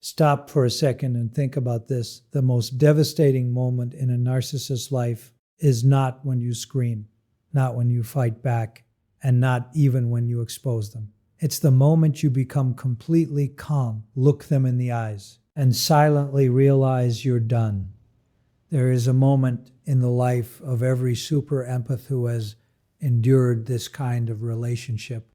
Stop for a second and think about this. The most devastating moment in a narcissist's life is not when you scream, not when you fight back, and not even when you expose them. It's the moment you become completely calm, look them in the eyes, and silently realize you're done. There is a moment in the life of every super empath who has endured this kind of relationship.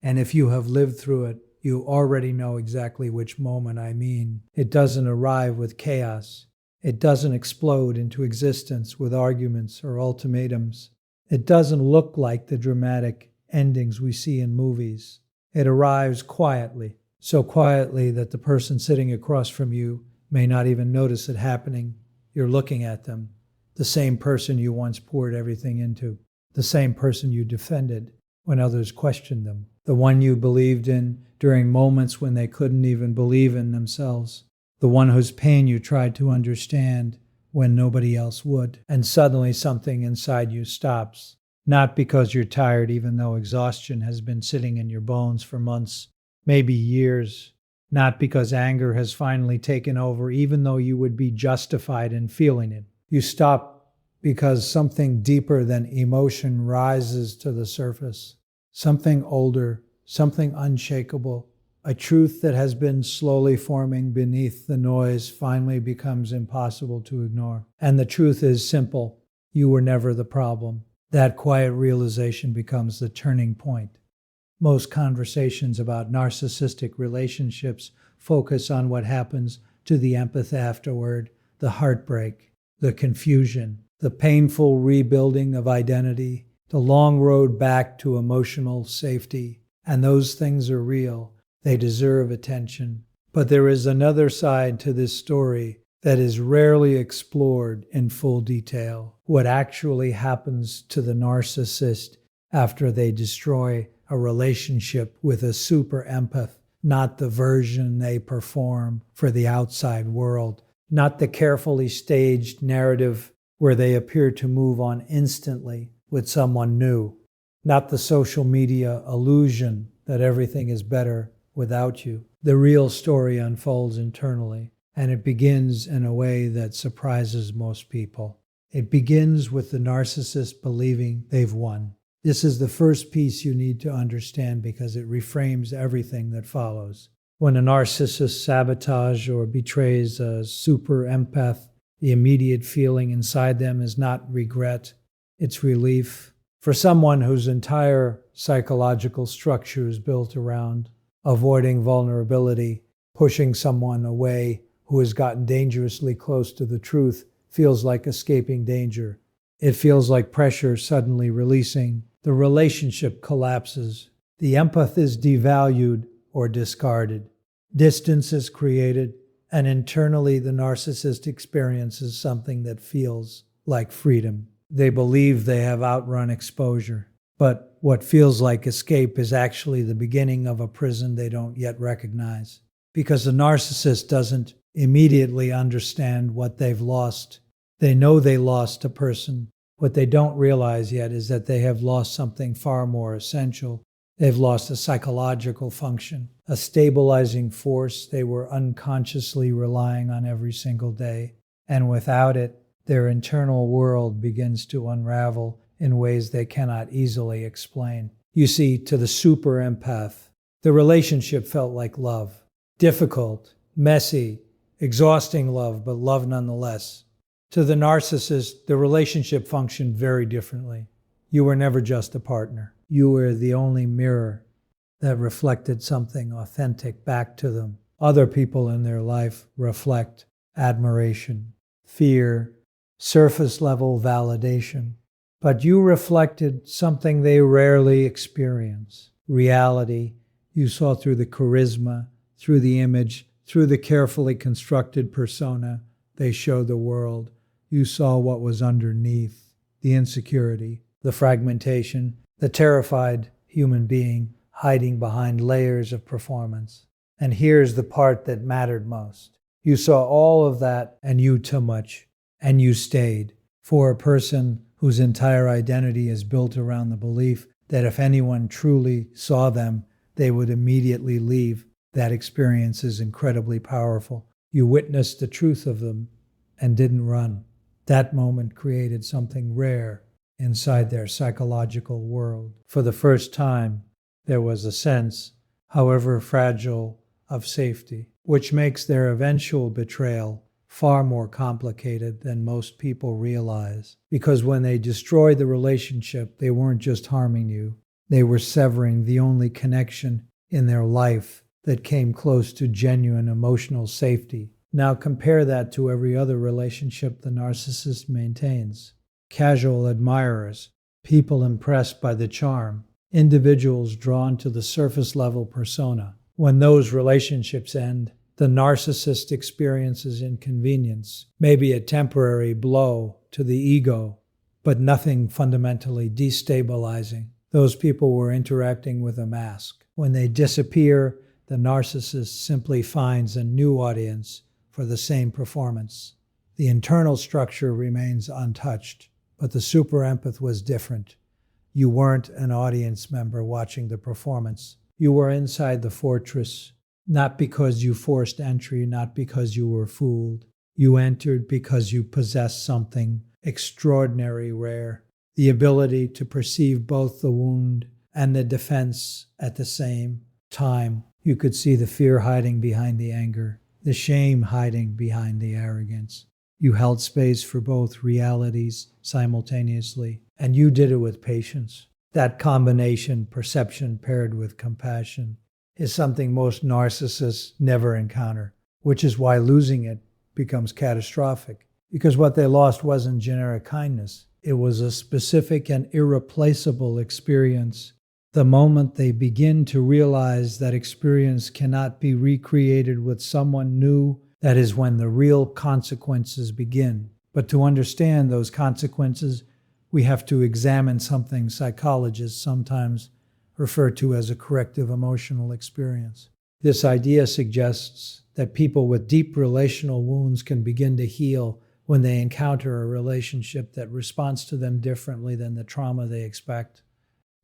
And if you have lived through it, you already know exactly which moment I mean. It doesn't arrive with chaos. It doesn't explode into existence with arguments or ultimatums. It doesn't look like the dramatic endings we see in movies. It arrives quietly, so quietly that the person sitting across from you may not even notice it happening. You're looking at them, the same person you once poured everything into, the same person you defended when others questioned them, the one you believed in during moments when they couldn't even believe in themselves, the one whose pain you tried to understand when nobody else would. And suddenly something inside you stops, not because you're tired, even though exhaustion has been sitting in your bones for months, maybe years, not because anger has finally taken over, even though you would be justified in feeling it. You stop because something deeper than emotion rises to the surface, something older, something unshakable. A truth that has been slowly forming beneath the noise finally becomes impossible to ignore. And the truth is simple. You were never the problem. That quiet realization becomes the turning point. Most conversations about narcissistic relationships focus on what happens to the empath afterward, the heartbreak, the confusion, the painful rebuilding of identity, the long road back to emotional safety. And those things are real. They deserve attention. But there is another side to this story that is rarely explored in full detail. What actually happens to the narcissist after they destroy a relationship with a super empath, not the version they perform for the outside world, not the carefully staged narrative where they appear to move on instantly with someone new, not the social media illusion that everything is better without you. The real story unfolds internally, and it begins in a way that surprises most people. It begins with the narcissist believing they've won. This is the first piece you need to understand because it reframes everything that follows. When a narcissist sabotages or betrays a super empath, the immediate feeling inside them is not regret, it's relief. For someone whose entire psychological structure is built around avoiding vulnerability, pushing someone away who has gotten dangerously close to the truth feels like escaping danger. It feels like pressure suddenly releasing. The relationship collapses. The empath is devalued or discarded. Distance is created, and internally the narcissist experiences something that feels like freedom. They believe they have outrun exposure, but what feels like escape is actually the beginning of a prison they don't yet recognize. Because the narcissist doesn't immediately understand what they've lost. They know they lost a person. What they don't realize yet is that they have lost something far more essential. They've lost a psychological function, a stabilizing force they were unconsciously relying on every single day. And without it, their internal world begins to unravel in ways they cannot easily explain. You see, to the super empath, the relationship felt like love. Difficult, messy, exhausting love, but love nonetheless. To the narcissist, the relationship functioned very differently. You were never just a partner. You were the only mirror that reflected something authentic back to them. Other people in their life reflect admiration, fear, surface-level validation. But you reflected something they rarely experience. Reality you saw through the charisma, through the image, through the carefully constructed persona they show the world. You saw what was underneath, the insecurity, the fragmentation, the terrified human being hiding behind layers of performance. And here's the part that mattered most. You saw all of that and you too much, and you stayed. For a person whose entire identity is built around the belief that if anyone truly saw them, they would immediately leave. That experience is incredibly powerful. You witnessed the truth of them and didn't run. That moment created something rare inside their psychological world. For the first time, there was a sense, however fragile, of safety, which makes their eventual betrayal far more complicated than most people realize. Because when they destroyed the relationship, they weren't just harming you, they were severing the only connection in their life that came close to genuine emotional safety. Now compare that to every other relationship the narcissist maintains. Casual admirers, people impressed by the charm, individuals drawn to the surface level persona. When those relationships end, the narcissist experiences inconvenience, maybe a temporary blow to the ego, but nothing fundamentally destabilizing. Those people were interacting with a mask. When they disappear, the narcissist simply finds a new audience for the same performance. The internal structure remains untouched, but the super empath was different. You weren't an audience member watching the performance. You were inside the fortress, not because you forced entry, not because you were fooled. You entered because you possessed something extraordinary, rare, the ability to perceive both the wound and the defense at the same time. You could see the fear hiding behind the anger, the shame hiding behind the arrogance. You held space for both realities simultaneously, and you did it with patience. That combination, perception paired with compassion, is something most narcissists never encounter, which is why losing it becomes catastrophic. Because what they lost wasn't generic kindness. It was a specific and irreplaceable experience. The moment they begin to realize that experience cannot be recreated with someone new, that is when the real consequences begin. But to understand those consequences, we have to examine something psychologists sometimes refer to as a corrective emotional experience. This idea suggests that people with deep relational wounds can begin to heal when they encounter a relationship that responds to them differently than the trauma they expect.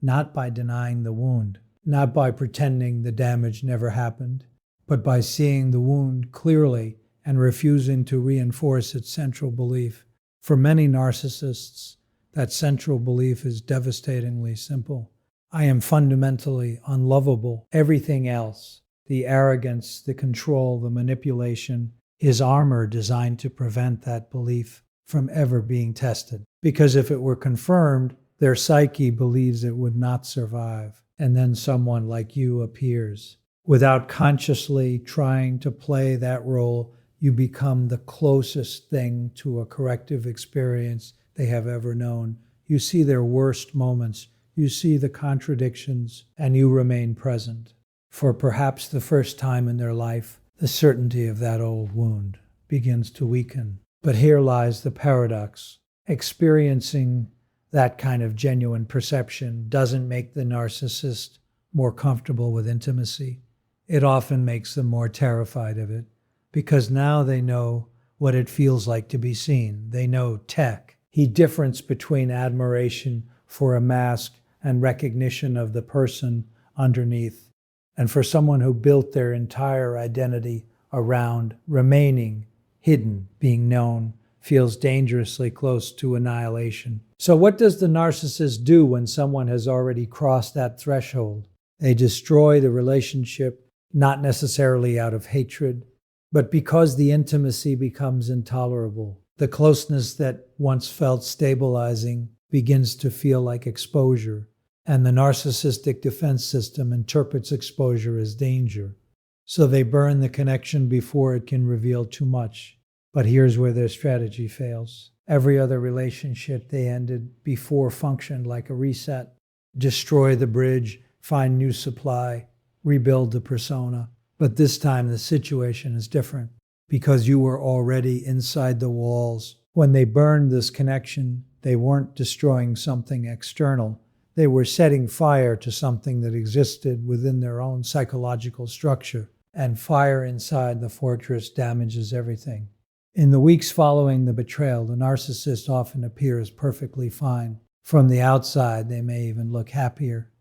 Not by denying the wound, not by pretending the damage never happened, but by seeing the wound clearly and refusing to reinforce its central belief. For many narcissists, that central belief is devastatingly simple. I am fundamentally unlovable. Everything else, the arrogance, the control, the manipulation, is armor designed to prevent that belief from ever being tested. Because if it were confirmed, their psyche believes it would not survive, and then someone like you appears. Without consciously trying to play that role, you become the closest thing to a corrective experience they have ever known. You see their worst moments, you see the contradictions, and you remain present. For perhaps the first time in their life, the certainty of that old wound begins to weaken. But here lies the paradox. Experiencing that kind of genuine perception doesn't make the narcissist more comfortable with intimacy. It often makes them more terrified of it, because now they know what it feels like to be seen. They know tech. The difference between admiration for a mask and recognition of the person underneath. And for someone who built their entire identity around remaining hidden, being known, feels dangerously close to annihilation. So what does the narcissist do when someone has already crossed that threshold? They destroy the relationship, not necessarily out of hatred, but because the intimacy becomes intolerable. The closeness that once felt stabilizing begins to feel like exposure, and the narcissistic defense system interprets exposure as danger. So they burn the connection before it can reveal too much. But here's where their strategy fails. Every other relationship they ended before functioned like a reset. Destroy the bridge, find new supply, rebuild the persona. But this time the situation is different because you were already inside the walls. When they burned this connection, they weren't destroying something external. They were setting fire to something that existed within their own psychological structure. And fire inside the fortress damages everything. In the weeks following the betrayal, the narcissist often appears perfectly fine. From the outside, they may even look happier.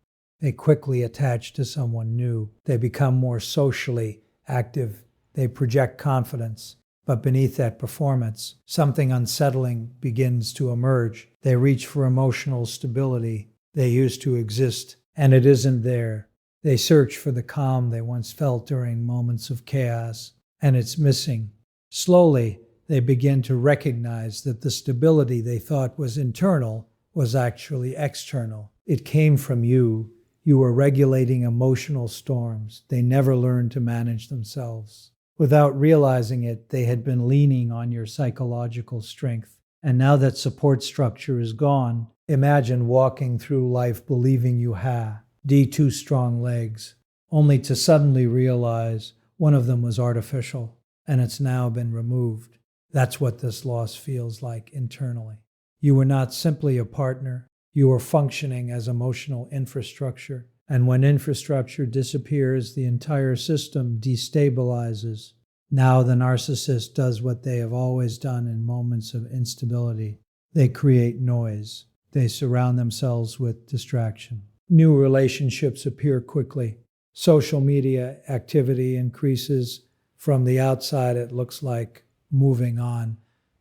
They quickly attach to someone new. They become more socially active. They project confidence. But beneath that performance, something unsettling begins to emerge. They reach for emotional stability they used to exist, and it isn't there. They search for the calm they once felt during moments of chaos, and it's missing. Slowly, they begin to recognize that the stability they thought was internal was actually external. It came from you. You were regulating emotional storms. They never learned to manage themselves. Without realizing it, they had been leaning on your psychological strength. And now that support structure is gone, imagine walking through life believing you had two strong legs, only to suddenly realize one of them was artificial, and it's now been removed. That's what this loss feels like internally. You were not simply a partner. You were functioning as emotional infrastructure. And when infrastructure disappears, the entire system destabilizes. Now the narcissist does what they have always done in moments of instability. They create noise. They surround themselves with distraction. New relationships appear quickly. Social media activity increases. From the outside, it looks like moving on,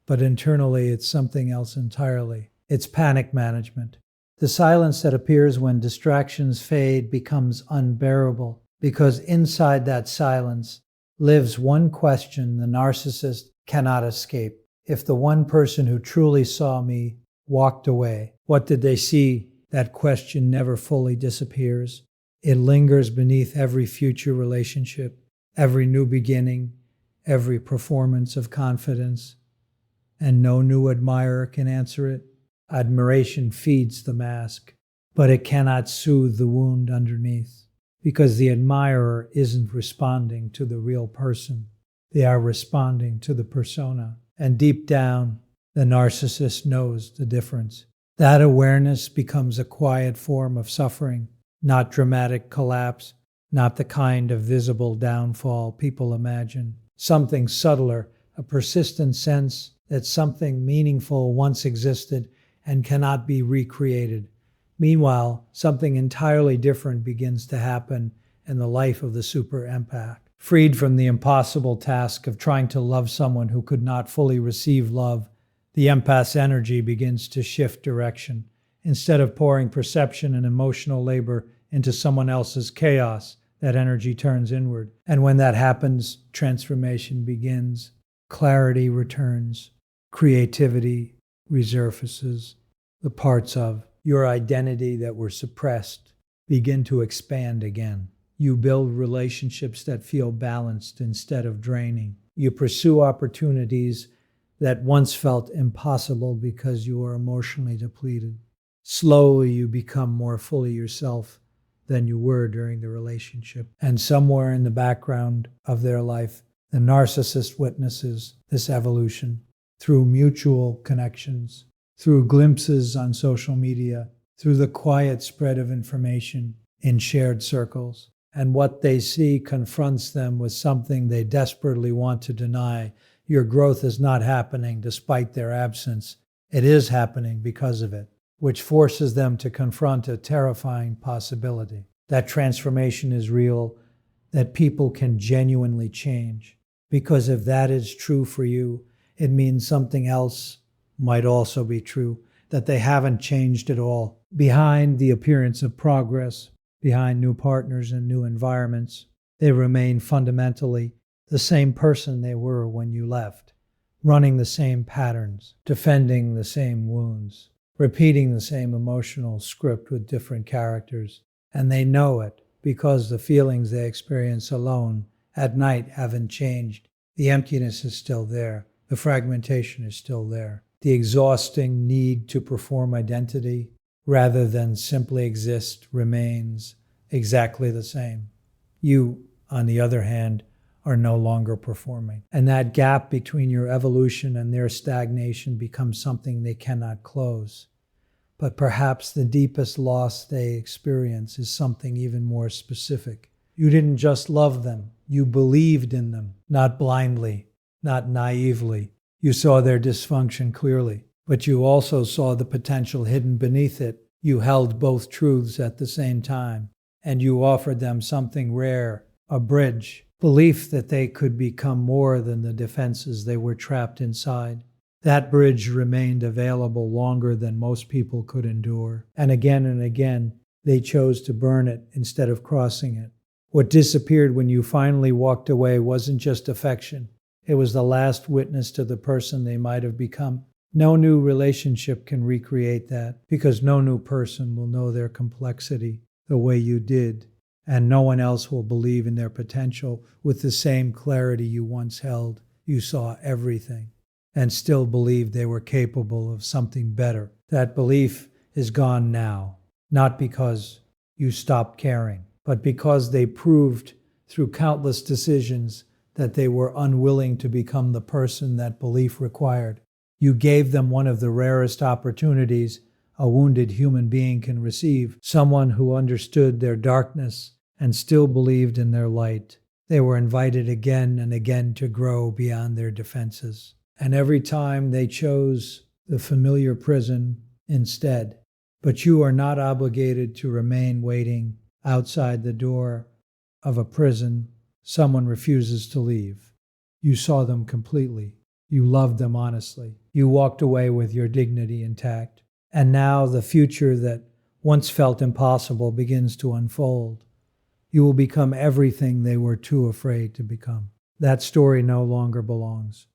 but internally, it's something else entirely. It's panic management. The silence that appears when distractions fade becomes unbearable because inside that silence lives one question the narcissist cannot escape. If the one person who truly saw me walked away, what did they see? That question never fully disappears. It lingers beneath every future relationship, every new beginning, every performance of confidence, and no new admirer can answer it. Admiration feeds the mask, but it cannot soothe the wound underneath, because the admirer isn't responding to the real person. They are responding to the persona. And deep down, the narcissist knows the difference. That awareness becomes a quiet form of suffering, not dramatic collapse, not the kind of visible downfall people imagine. Something subtler, a persistent sense that something meaningful once existed and cannot be recreated. Meanwhile, something entirely different begins to happen in the life of the super empath. Freed from the impossible task of trying to love someone who could not fully receive love, the empath's energy begins to shift direction. Instead of pouring perception and emotional labor into someone else's chaos, that energy turns inward. And when that happens, transformation begins. Clarity returns. Creativity resurfaces. The parts of your identity that were suppressed begin to expand again. You build relationships that feel balanced instead of draining. You pursue opportunities that once felt impossible because you were emotionally depleted. Slowly, you become more fully yourself than you were during the relationship. And somewhere in the background of their life, the narcissist witnesses this evolution through mutual connections, through glimpses on social media, through the quiet spread of information in shared circles. And what they see confronts them with something they desperately want to deny. Your growth is not happening despite their absence. It is happening because of it, which forces them to confront a terrifying possibility. That transformation is real, that people can genuinely change. Because if that is true for you, it means something else might also be true, that they haven't changed at all. Behind the appearance of progress, behind new partners and new environments, they remain fundamentally the same person they were when you left, running the same patterns, defending the same wounds, repeating the same emotional script with different characters. And they know it because the feelings they experience alone at night haven't changed. The emptiness is still there. The fragmentation is still there. The exhausting need to perform identity rather than simply exist remains exactly the same. You, on the other hand, are no longer performing. And that gap between your evolution and their stagnation becomes something they cannot close. But perhaps the deepest loss they experience is something even more specific. You didn't just love them. You believed in them, not blindly, not naively. You saw their dysfunction clearly, but you also saw the potential hidden beneath it. You held both truths at the same time, and you offered them something rare, a bridge, belief that they could become more than the defenses they were trapped inside. That bridge remained available longer than most people could endure, and again, they chose to burn it instead of crossing it. What disappeared when you finally walked away wasn't just affection. It was the last witness to the person they might have become. No new relationship can recreate that, because no new person will know their complexity the way you did, and no one else will believe in their potential with the same clarity you once held. You saw everything and still believed they were capable of something better. That belief is gone now, not because you stopped caring, but because they proved through countless decisions that they were unwilling to become the person that belief required. You gave them one of the rarest opportunities a wounded human being can receive, someone who understood their darkness and still believed in their light. They were invited again and again to grow beyond their defenses. And every time they chose the familiar prison instead. But you are not obligated to remain waiting outside the door of a prison someone refuses to leave. You saw them completely. You loved them honestly. You walked away with your dignity intact. And now the future that once felt impossible begins to unfold. You will become everything they were too afraid to become. That story no longer belongs